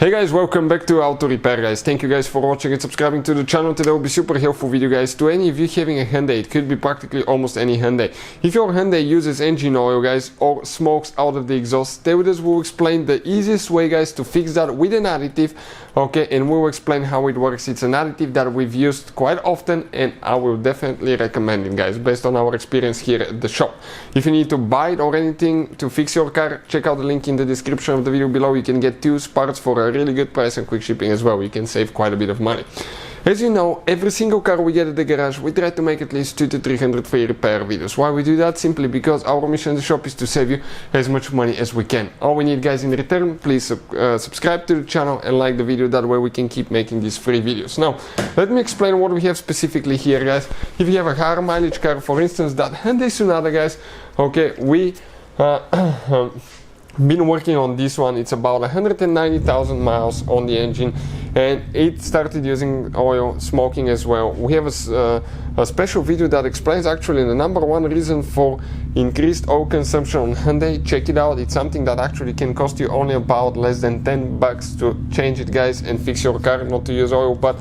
Hey guys, welcome back to Auto Repair guys. Thank you guys for watching and subscribing to the channel. Today will be super helpful video guys to any of you having a Hyundai. It could be practically almost any Hyundai. If your Hyundai uses engine oil guys or smokes out of the exhaust, stay with us. We'll explain the easiest way guys to fix that with an additive. Okay, and we'll explain how it works. It's an additive that we've used quite often and I will definitely recommend it guys based on our experience here at the shop. If you need to buy it or anything to fix your car, check out the link in the description of the video below. You can get 2 parts for a really good price and quick shipping as well. You can save quite a bit of money. As you know, every single car we get at the garage, we try to make at least 200 to 300 free repair videos. Why we do that? Simply because our mission in the shop is to save you as much money as we can. All we need guys in return, please subscribe to the channel and like the video. That way we can keep making these free videos. Now, let me explain what we have specifically here guys. If you have a higher mileage car, for instance that Hyundai Sonata guys, okay, we been working on this one. It's about 190,000 miles on the engine and it started using oil, smoking as well. We have a special video that explains actually the #1 reason for increased oil consumption on Hyundai. Check it out. It's something that actually can cost you only about less than 10 bucks to change it guys and fix your car, not to use oil. But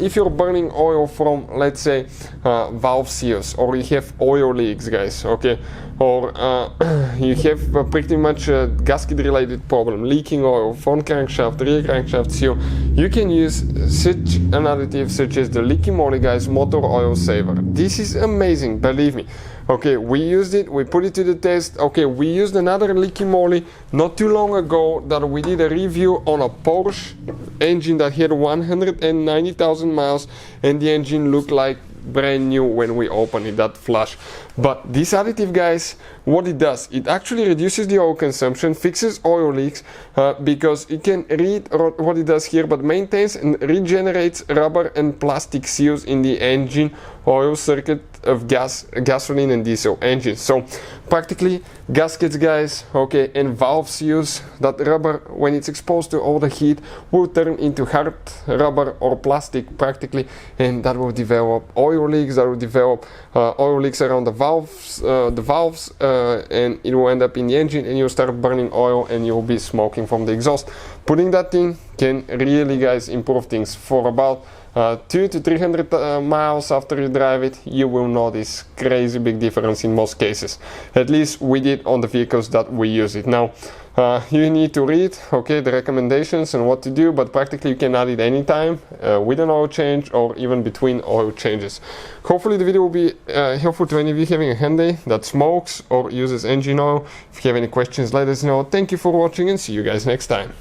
if you're burning oil from, let's say, valve seals, or you have oil leaks guys, okay, or you have pretty much a gasket related problem, leaking oil, front crankshaft, rear crankshaft seal, you can use such an additive such as the LIQUI MOLY guys motor oil saver. This is amazing, believe me. Okay, we used it, we put it to the test. Okay, we used another LIQUI MOLY not too long ago that we did a review on a Porsche engine that had 190,000 miles and the engine looked like brand new when we open it, that flash. But this additive guys, what it does, it actually reduces the oil consumption, fixes oil leaks because it can read what it does here, but maintains and regenerates rubber and plastic seals in the engine oil circuit of gasoline and diesel engines. So practically gaskets guys, okay, and valve seals, that rubber when it's exposed to all the heat will turn into hard rubber or plastic practically, and that will develop oil leaks, that will develop oil leaks around the valves and it will end up in the engine and you'll start burning oil and you'll be smoking from the exhaust. Putting that in can really guys improve things. For about 200 to 300 miles after you drive it, you will notice crazy big difference in most cases. At least we did on the vehicles that we use it. Now you need to read, okay, the recommendations and what to do, but practically you can add it anytime with an oil change or even between oil changes. Hopefully the video will be helpful to any of you having a Hyundai that smokes or uses engine oil. If you have any questions, let us know. Thank you for watching and see you guys next time.